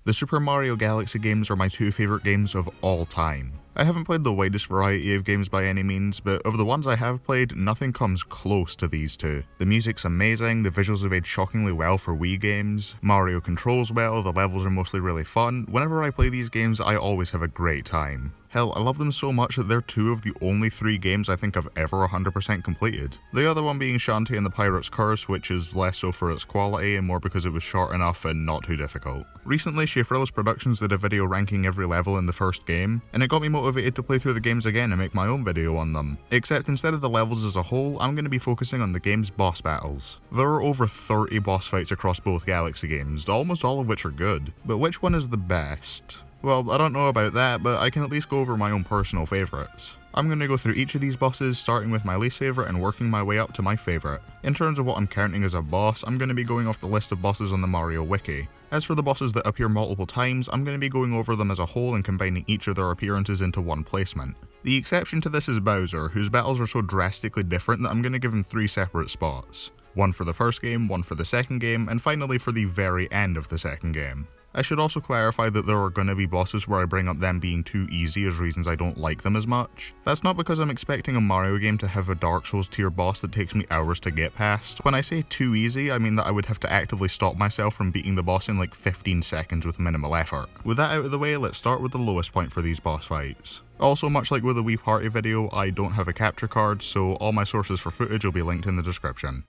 The Super Mario Galaxy games are my two favourite games of all time. I haven't played the widest variety of games by any means, but of the ones I have played, nothing comes close to these two. The music's amazing, the visuals have aged shockingly well for Wii games, Mario controls well, the levels are mostly really fun. Whenever I play these games, I always have a great time. Hell, I love them so much that they're two of the only 3 games I think I've ever 100% completed. The other one being Shantae and the Pirate's Curse, which is less so for its quality and more because it was short enough and not too difficult. Recently, Shafrillas Productions did a video ranking every level in the first game, and it got me motivated to play through the games again and make my own video on them. Except instead of the levels as a whole, I'm going to be focusing on the game's boss battles. There are over 30 boss fights across both Galaxy games, almost all of which are good. But which one is the best? Well, I don't know about that, but I can at least go over my own personal favourites. I'm going to go through each of these bosses, starting with my least favourite and working my way up to my favourite. In terms of what I'm counting as a boss, I'm going to be going off the list of bosses on the Mario Wiki. As for the bosses that appear multiple times, I'm going to be going over them as a whole and combining each of their appearances into one placement. The exception to this is Bowser, whose battles are so drastically different that I'm going to give him 3 separate spots. One for the first game, one for the second game, and finally for the very end of the second game. I should also clarify that there are going to be bosses where I bring up them being too easy as reasons I don't like them as much. That's not because I'm expecting a Mario game to have a Dark Souls tier boss that takes me hours to get past. When I say too easy, I mean that I would have to actively stop myself from beating the boss in like 15 seconds with minimal effort. With that out of the way, let's start with the lowest point for these boss fights. Also, much like with the Wii Party video, I don't have a capture card, so all my sources for footage will be linked in the description.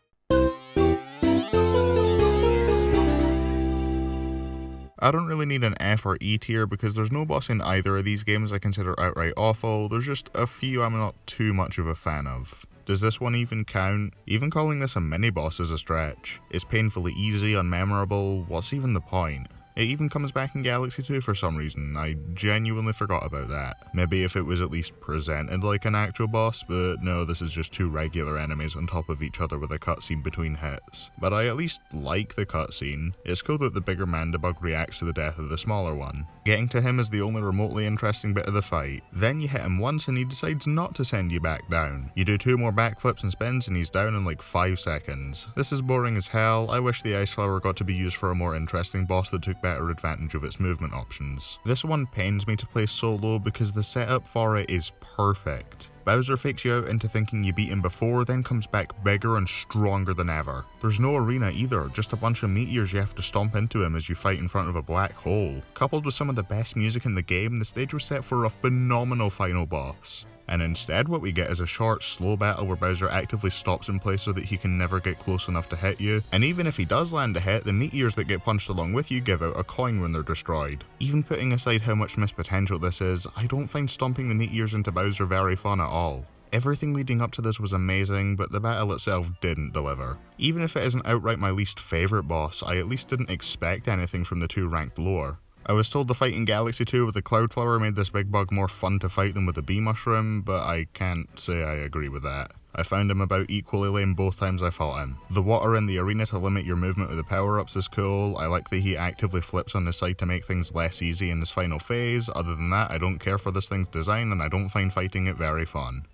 I don't really need an F or E tier because there's no boss in either of these games I consider outright awful, there's just a few I'm not too much of a fan of. Does this one even count? Even calling this a mini-boss is a stretch. It's painfully easy, unmemorable, what's even the point? It even comes back in Galaxy 2 for some reason, I genuinely forgot about that. Maybe if it was at least presented like an actual boss, but no, this is just 2 regular enemies on top of each other with a cutscene between hits. But I at least like the cutscene. It's cool that the bigger Mandibug reacts to the death of the smaller one. Getting to him is the only remotely interesting bit of the fight. Then you hit him once and he decides not to send you back down. You do 2 more backflips and spins and he's down in like 5 seconds. This is boring as hell. I wish the Ice Flower got to be used for a more interesting boss that took better advantage of its movement options. This one pains me to play solo because the setup for it is perfect. Bowser fakes you out into thinking you beat him before, then comes back bigger and stronger than ever. There's no arena either, just a bunch of meteors you have to stomp into him as you fight in front of a black hole. Coupled with some of the best music in the game, the stage was set for a phenomenal final boss. And instead what we get is a short, slow battle where Bowser actively stops in place so that he can never get close enough to hit you, and even if he does land a hit, the meteors that get punched along with you give out a coin when they're destroyed. Even putting aside how much missed potential this is, I don't find stomping the meteors into Bowser very fun at all. Everything leading up to this was amazing, but the battle itself didn't deliver. Even if it isn't outright my least favourite boss, I at least didn't expect anything from the 2 ranked lower. I was told the fight in Galaxy 2 with the Cloudflower made this big bug more fun to fight than with the Bee Mushroom, but I can't say I agree with that. I found him about equally lame both times I fought him. The water in the arena to limit your movement with the power-ups is cool, I like that he actively flips on his side to make things less easy in his final phase. Other than that, I don't care for this thing's design and I don't find fighting it very fun.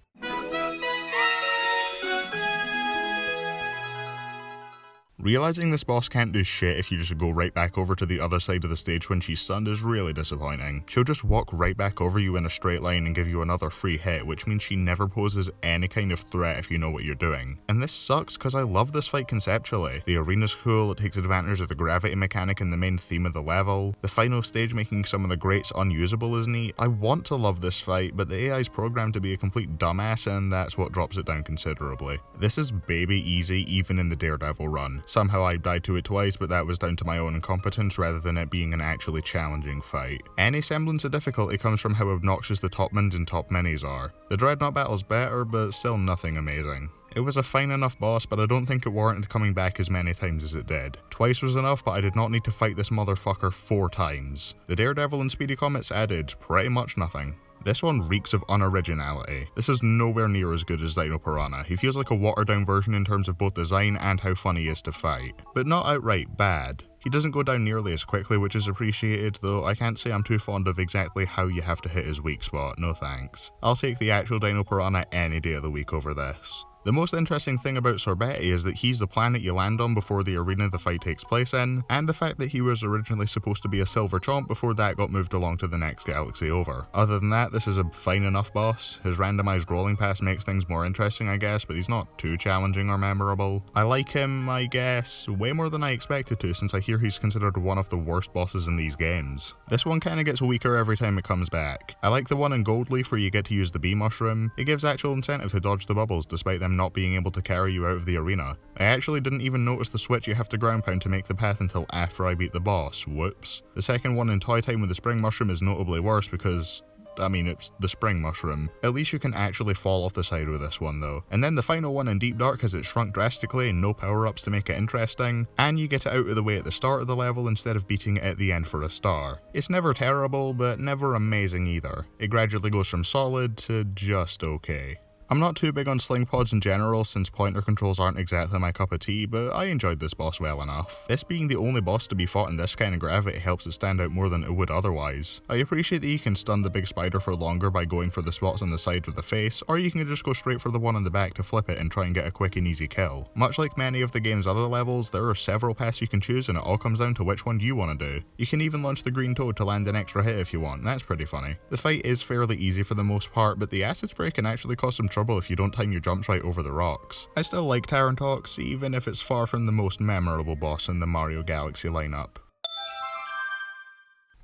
Realising this boss can't do shit if you just go right back over to the other side of the stage when she's stunned is really disappointing. She'll just walk right back over you in a straight line and give you another free hit, which means she never poses any kind of threat if you know what you're doing. And this sucks because I love this fight conceptually. The arena's cool, it takes advantage of the gravity mechanic and the main theme of the level. The final stage making some of the greats unusable is neat. I want to love this fight, but the AI is programmed to be a complete dumbass and that's what drops it down considerably. This is baby easy even in the Daredevil run. Somehow I died to it twice, but that was down to my own incompetence rather than it being an actually challenging fight. Any semblance of difficulty comes from how obnoxious the top mins and top minis are. The Dreadnought battle's better, but still nothing amazing. It was a fine enough boss, but I don't think it warranted coming back as many times as it did. Twice was enough, but I did not need to fight this motherfucker 4 times. The Daredevil and Speedy Comets added pretty much nothing. This one reeks of unoriginality. This is nowhere near as good as Dino Piranha. He feels like a watered down version in terms of both design and how fun he is to fight, but not outright bad. He doesn't go down nearly as quickly, which is appreciated, though I can't say I'm too fond of exactly how you have to hit his weak spot, no thanks. I'll take the actual Dino Piranha any day of the week over this. The most interesting thing about Sorbetti is that he's the planet you land on before the arena the fight takes place in, and the fact that he was originally supposed to be a silver chomp before that got moved along to the next galaxy over. Other than that, this is a fine enough boss. His randomized rolling pass makes things more interesting, I guess, but he's not too challenging or memorable. I like him, I guess, way more than I expected to, since I hear he's considered one of the worst bosses in these games. This one kinda gets weaker every time it comes back. I like the one in Gold Leaf where you get to use the bee mushroom. It gives actual incentive to dodge the bubbles despite them not being able to carry you out of the arena. I actually didn't even notice the switch you have to ground pound to make the path until after I beat the boss, whoops. The second one in Toy Time with the spring mushroom is notably worse because it's the spring mushroom. At least you can actually fall off the side with this one though. And then the final one in Deep Dark has it shrunk drastically and no power-ups to make it interesting, and you get it out of the way at the start of the level instead of beating it at the end for a star. It's never terrible, but never amazing either. It gradually goes from solid to just okay. I'm not too big on sling pods in general since pointer controls aren't exactly my cup of tea, but I enjoyed this boss well enough. This being the only boss to be fought in this kind of gravity helps it stand out more than it would otherwise. I appreciate that you can stun the big spider for longer by going for the spots on the side or the face, or you can just go straight for the one on the back to flip it and try and get a quick and easy kill. Much like many of the game's other levels, there are several paths you can choose and it all comes down to which one you want to do. You can even launch the green toad to land an extra hit if you want, that's pretty funny. The fight is fairly easy for the most part, but the acid spray can actually cause some trouble if you don't time your jumps right over the rocks. I still like Tarantox, even if it's far from the most memorable boss in the Mario Galaxy lineup.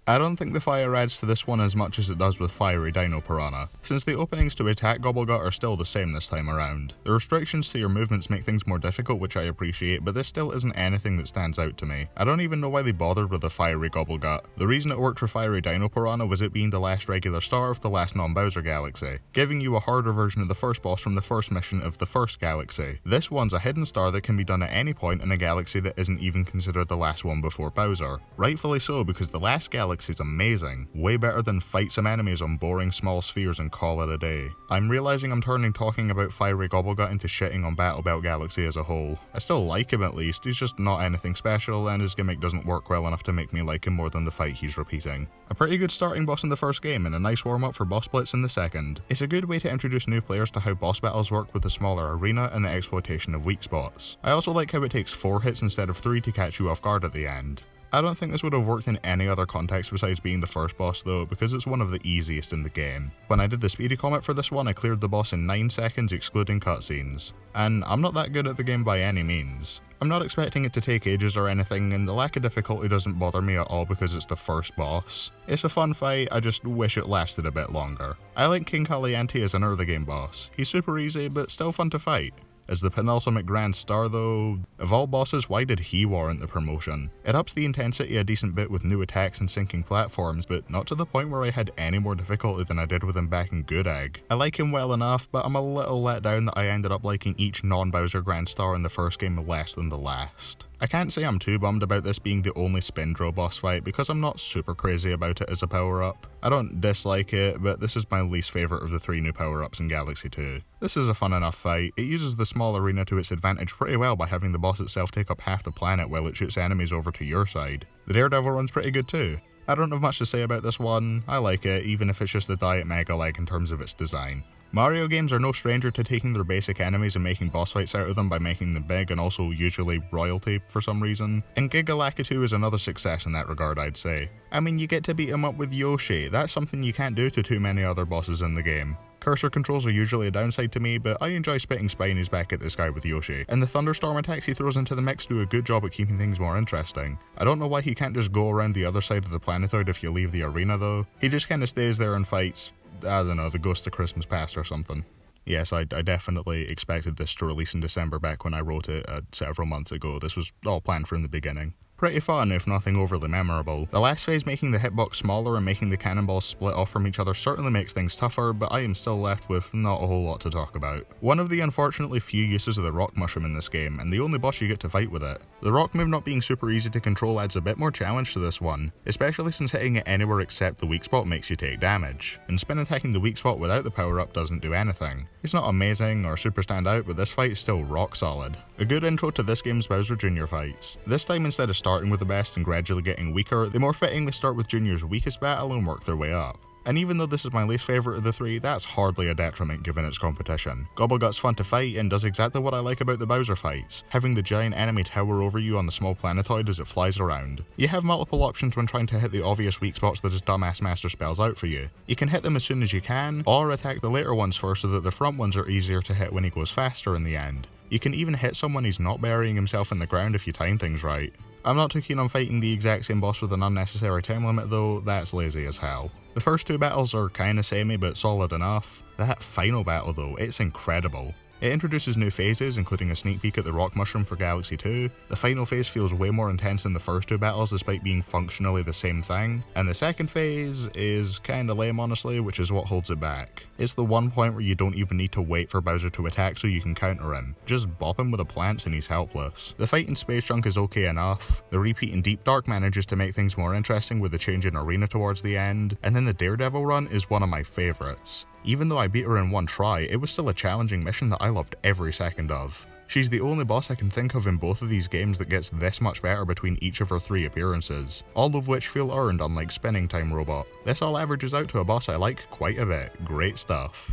I don't think the fire adds to this one as much as it does with Fiery Dino Piranha, since the openings to attack Gobblegut are still the same this time around. The restrictions to your movements make things more difficult, which I appreciate, but this still isn't anything that stands out to me. I don't even know why they bothered with the Fiery Gobblegut. The reason it worked for Fiery Dino Piranha was it being the last regular star of the last non-Bowser galaxy, giving you a harder version of the first boss from the first mission of the first galaxy. This one's a hidden star that can be done at any point in a galaxy that isn't even considered the last one before Bowser. Rightfully so, because the last galaxy is amazing. Way better than fight some enemies on boring small spheres and call it a day. I'm realizing I'm turning talking about Fiery Gobblegut into shitting on Battle Belt Galaxy as a whole. I still like him at least, he's just not anything special and his gimmick doesn't work well enough to make me like him more than the fight he's repeating. A pretty good starting boss in the first game and a nice warm up for boss splits in the second. It's a good way to introduce new players to how boss battles work with the smaller arena and the exploitation of weak spots. I also like how it takes 4 hits instead of 3 to catch you off guard at the end. I don't think this would have worked in any other context besides being the first boss though, because it's one of the easiest in the game. When I did the speedy comment for this one, I cleared the boss in 9 seconds excluding cutscenes. And I'm not that good at the game by any means. I'm not expecting it to take ages or anything, and the lack of difficulty doesn't bother me at all because it's the first boss. It's a fun fight, I just wish it lasted a bit longer. I like King Kaliente as an early game boss. He's super easy, but still fun to fight. As the penultimate Grand Star though, of all bosses, why did he warrant the promotion? It ups the intensity a decent bit with new attacks and sinking platforms, but not to the point where I had any more difficulty than I did with him back in Good Egg. I like him well enough, but I'm a little let down that I ended up liking each non-Bowser Grand Star in the first game less than the last. I can't say I'm too bummed about this being the only Spindrill boss fight because I'm not super crazy about it as a power-up. I don't dislike it, but this is my least favourite of the 3 new power-ups in Galaxy 2. This is a fun enough fight. It uses the small arena to its advantage pretty well by having the boss itself take up half the planet while it shoots enemies over to your side. The Daredevil run's pretty good too. I don't have much to say about this one. I like it, even if it's just the Diet Megaleg in terms of its design. Mario games are no stranger to taking their basic enemies and making boss fights out of them by making them big and also usually royalty for some reason. And Giga Laiktu is another success in that regard, I'd say. I mean, you get to beat him up with Yoshi, that's something you can't do to too many other bosses in the game. Cursor controls are usually a downside to me, but I enjoy spitting spinies back at this guy with Yoshi, and the thunderstorm attacks he throws into the mix do a good job at keeping things more interesting. I don't know why he can't just go around the other side of the planetoid if you leave the arena though. He just kinda stays there and fights, I don't know, the Ghost of Christmas Past or something. Yes, I definitely expected this to release in December back when I wrote it several months ago. This was all planned from the beginning. Pretty fun, if nothing overly memorable. The last phase making the hitbox smaller and making the cannonballs split off from each other certainly makes things tougher, but I am still left with not a whole lot to talk about. One of the unfortunately few uses of the rock mushroom in this game, and the only boss you get to fight with it. The rock move not being super easy to control adds a bit more challenge to this one, especially since hitting it anywhere except the weak spot makes you take damage, and spin attacking the weak spot without the power up doesn't do anything. It's not amazing or super stand out, but this fight is still rock solid. A good intro to this game's Bowser Jr. fights. This time instead of starting with the best and gradually getting weaker, they more fittingly start with Junior's weakest battle and work their way up. and even though this is my least favourite of the three, that's hardly a detriment given its competition. Gobblegut's fun to fight and does exactly what I like about the Bowser fights, having the giant enemy tower over you on the small planetoid as it flies around. You have multiple options when trying to hit the obvious weak spots that his dumbass master spells out for you. You can hit them as soon as you can, or attack the later ones first so that the front ones are easier to hit when he goes faster in the end. You can even hit someone he's not burying himself in the ground if you time things right. I'm not too keen on fighting the exact same boss with an unnecessary time limit though, that's lazy as hell. The first two battles are kinda samey but solid enough. That final battle though, it's incredible. It introduces new phases, including a sneak peek at the rock mushroom for Galaxy 2. The final phase feels way more intense than the first two battles despite being functionally the same thing, and the second phase is kinda lame honestly, which is what holds it back. It's the one point where you don't even need to wait for Bowser to attack so you can counter him. Just bop him with a plant and he's helpless. The fight in Space Junk is okay enough, the repeat in Deep Dark manages to make things more interesting with the change in arena towards the end, and then the Daredevil run is one of my favourites. Even though I beat her in one try, it was still a challenging mission that I loved every second of. She's the only boss I can think of in both of these games that gets this much better between each of her 3 appearances, all of which feel earned unlike Spinning Time Robot. This all averages out to a boss I like quite a bit. Great stuff.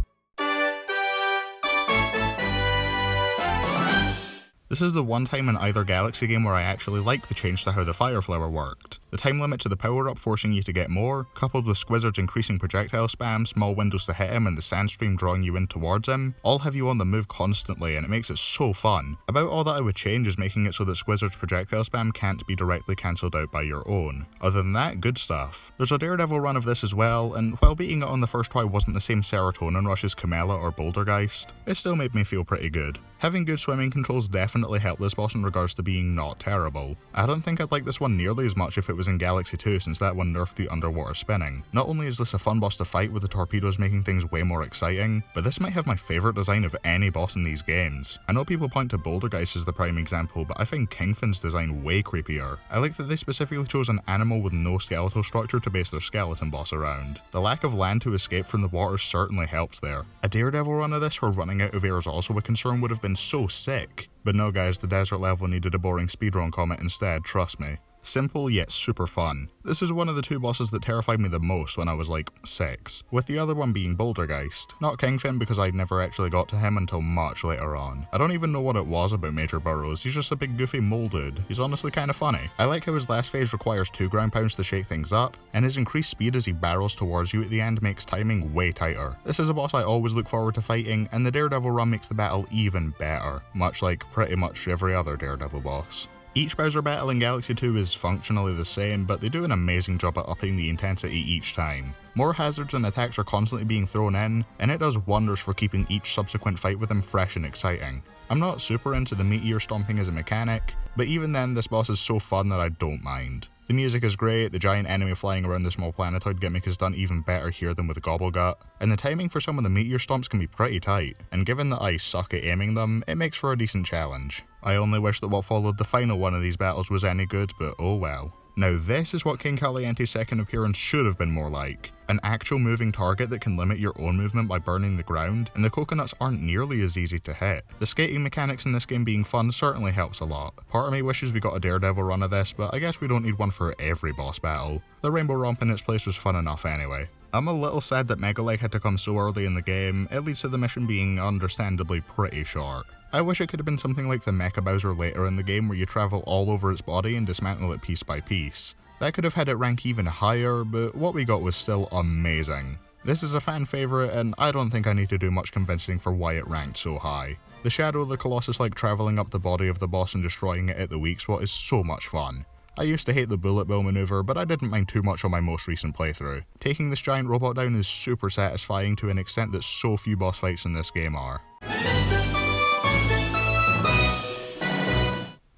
This is the one time in either Galaxy game where I actually liked the change to how the fire flower worked. The time limit to the power-up forcing you to get more, coupled with Squizzard's increasing projectile spam, small windows to hit him and the sandstream drawing you in towards him, all have you on the move constantly and it makes it so fun. About all that I would change is making it so that Squizzard's projectile spam can't be directly cancelled out by your own. Other than that, good stuff. There's a Daredevil run of this as well, and while beating it on the first try wasn't the same serotonin rush as Kamella or Bouldergeist, it still made me feel pretty good. Having good swimming controls definitely helped this boss in regards to being not terrible. I don't think I'd like this one nearly as much if it was in Galaxy 2 since that one nerfed the underwater spinning. Not only is this a fun boss to fight with the torpedoes making things way more exciting, but this might have my favourite design of any boss in these games. I know people point to Bouldergeist as the prime example, but I find Kingfin's design way creepier. I like that they specifically chose an animal with no skeletal structure to base their skeleton boss around. The lack of land to escape from the water certainly helps there. A Daredevil run of this where running out of air is also a concern would have been so sick. But no guys, the desert level needed a boring speedrun comment instead, trust me. Simple yet super fun. This is one of the 2 bosses that terrified me the most when I was like 6, with the other one being Bouldergeist. Not Kingfin because I never actually got to him until much later on. I don't even know what it was about Major Burrows, he's just a big goofy mole dude. He's honestly kinda funny. I like how his last phase requires 2 ground pounds to shake things up, and his increased speed as he barrels towards you at the end makes timing way tighter. This is a boss I always look forward to fighting, and the Daredevil run makes the battle even better, much like pretty much every other Daredevil boss. Each Bowser battle in Galaxy 2 is functionally the same, but they do an amazing job at upping the intensity each time. More hazards and attacks are constantly being thrown in, and it does wonders for keeping each subsequent fight with them fresh and exciting. I'm not super into the meteor stomping as a mechanic, but even then this boss is so fun that I don't mind. The music is great, the giant enemy flying around the small planetoid gimmick is done even better here than with Gobblegut, and the timing for some of the meteor stomps can be pretty tight, and given that I suck at aiming them, it makes for a decent challenge. I only wish that what followed the final one of these battles was any good, but oh well. Now this is what King Kaliente's second appearance should have been more like. An actual moving target that can limit your own movement by burning the ground, and the coconuts aren't nearly as easy to hit. The skating mechanics in this game being fun certainly helps a lot. Part of me wishes we got a Daredevil run of this, but I guess we don't need one for every boss battle. The Rainbow Romp in its place was fun enough anyway. I'm a little sad that Megaleg had to come so early in the game, it leads to the mission being understandably pretty short. I wish it could have been something like the Mecha Bowser later in the game where you travel all over its body and dismantle it piece by piece. That could have had it rank even higher, but what we got was still amazing. This is a fan favourite, and I don't think I need to do much convincing for why it ranked so high. The Shadow of the Colossus like travelling up the body of the boss and destroying it at the weak spot is so much fun. I used to hate the bullet bill maneuver, but I didn't mind too much on my most recent playthrough. Taking this giant robot down is super satisfying to an extent that so few boss fights in this game are.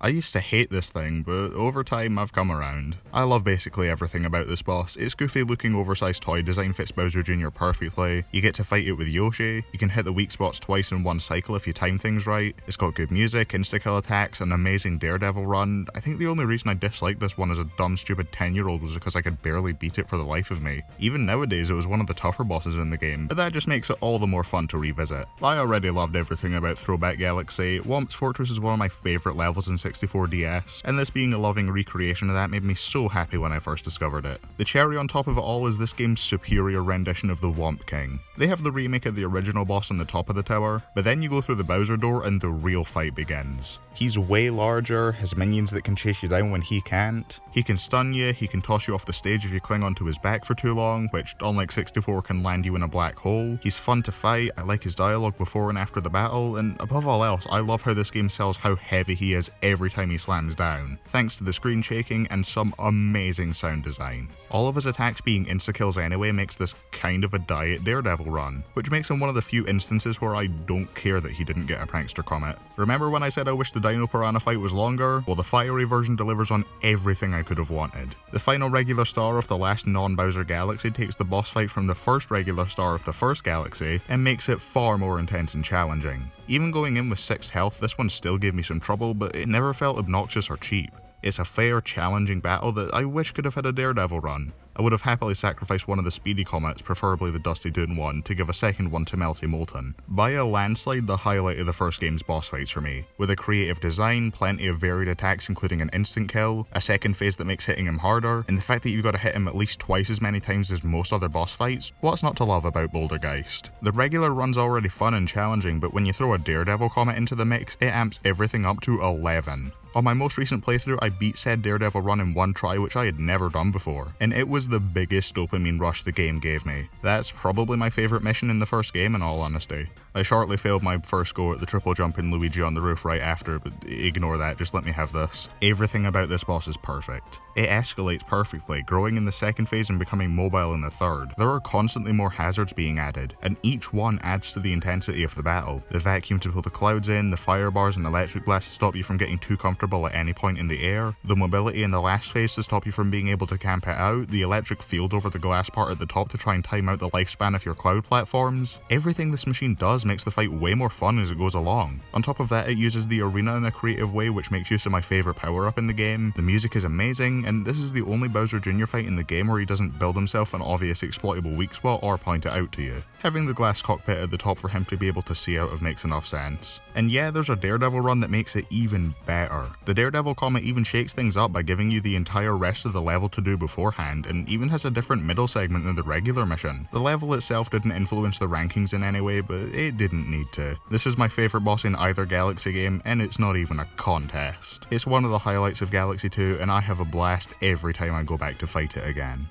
I used to hate this thing, but over time I've come around. I love basically everything about this boss. Its goofy looking oversized toy design fits Bowser Jr. perfectly, you get to fight it with Yoshi, you can hit the weak spots twice in one cycle if you time things right, it's got good music, insta-kill attacks, an amazing Daredevil run. I think the only reason I disliked this one as a dumb stupid 10-year-old was because I could barely beat it for the life of me. Even nowadays it was one of the tougher bosses in the game, but that just makes it all the more fun to revisit. I already loved everything about Throwback Galaxy. Whomp's Fortress is one of my favourite levels in 64 64 DS, and this being a loving recreation of that made me so happy when I first discovered it. The cherry on top of it all is this game's superior rendition of the Whomp King. They have the remake of the original boss on the top of the tower, but then you go through the Bowser door and the real fight begins. He's way larger, has minions that can chase you down when he can't. He can stun you, he can toss you off the stage if you cling onto his back for too long, which unlike 64 can land you in a black hole. He's fun to fight, I like his dialogue before and after the battle, and above all else, I love how this game sells how heavy he is every time he slams down, thanks to the screen shaking and some amazing sound design. All of his attacks being insta-kills anyway makes this kind of a diet Daredevil run, which makes him one of the few instances where I don't care that he didn't get a prankster comet. Remember when I said I wish the Dino Piranha fight was longer? Well, the fiery version delivers on everything I could have wanted. The final regular star of the last non-Bowser galaxy takes the boss fight from the first regular star of the first galaxy and makes it far more intense and challenging. Even going in with 6 health, this one still gave me some trouble, but it never felt obnoxious or cheap. It's a fair, challenging battle that I wish could have had a Daredevil run. I would have happily sacrificed one of the speedy comets, preferably the Dusty Dune one, to give a second one to Melty Molten. By a landslide, the highlight of the first game's boss fights for me, with a creative design, plenty of varied attacks including an instant kill, a second phase that makes hitting him harder, and the fact that you've got to hit him at least twice as many times as most other boss fights. What's not to love about Bouldergeist? The regular run's already fun and challenging, but when you throw a Daredevil comet into the mix, it amps everything up to 11. On my most recent playthrough, I beat said Daredevil run in one try, which I had never done before, and it was the biggest dopamine rush the game gave me. That's probably my favourite mission in the first game in all honesty. I shortly failed my first go at the triple jump in Luigi on the roof right after, but ignore that, just let me have this. Everything about this boss is perfect. It escalates perfectly, growing in the second phase and becoming mobile in the third. There are constantly more hazards being added, and each one adds to the intensity of the battle. The vacuum to pull the clouds in, the fire bars and electric blast to stop you from getting too comfortable at any point in the air, the mobility in the last phase to stop you from being able to camp it out, the electric field over the glass part at the top to try and time out the lifespan of your cloud platforms. Everything this machine does makes the fight way more fun as it goes along. On top of that, it uses the arena in a creative way which makes use of my favourite power-up in the game. The music is amazing, and this is the only Bowser Jr. fight in the game where he doesn't build himself an obvious exploitable weak spot or point it out to you. Having the glass cockpit at the top for him to be able to see out of makes enough sense. And yeah, there's a Daredevil run that makes it even better. The Daredevil comet even shakes things up by giving you the entire rest of the level to do beforehand, and even has a different middle segment than the regular mission. The level itself didn't influence the rankings in any way, but it didn't need to. This is my favourite boss in either Galaxy game, and it's not even a contest. It's one of the highlights of Galaxy 2, and I have a blast every time I go back to fight it again.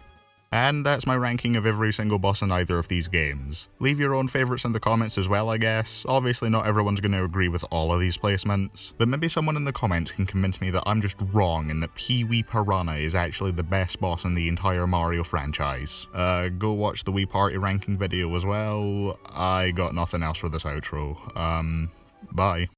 And that's my ranking of every single boss in either of these games. Leave your own favourites in the comments as well, I guess. Obviously not everyone's going to agree with all of these placements, but maybe someone in the comments can convince me that I'm just wrong and that Peewee Piranha is actually the best boss in the entire Mario franchise. Go watch the Wii Party ranking video as well. I got nothing else for this outro. Bye.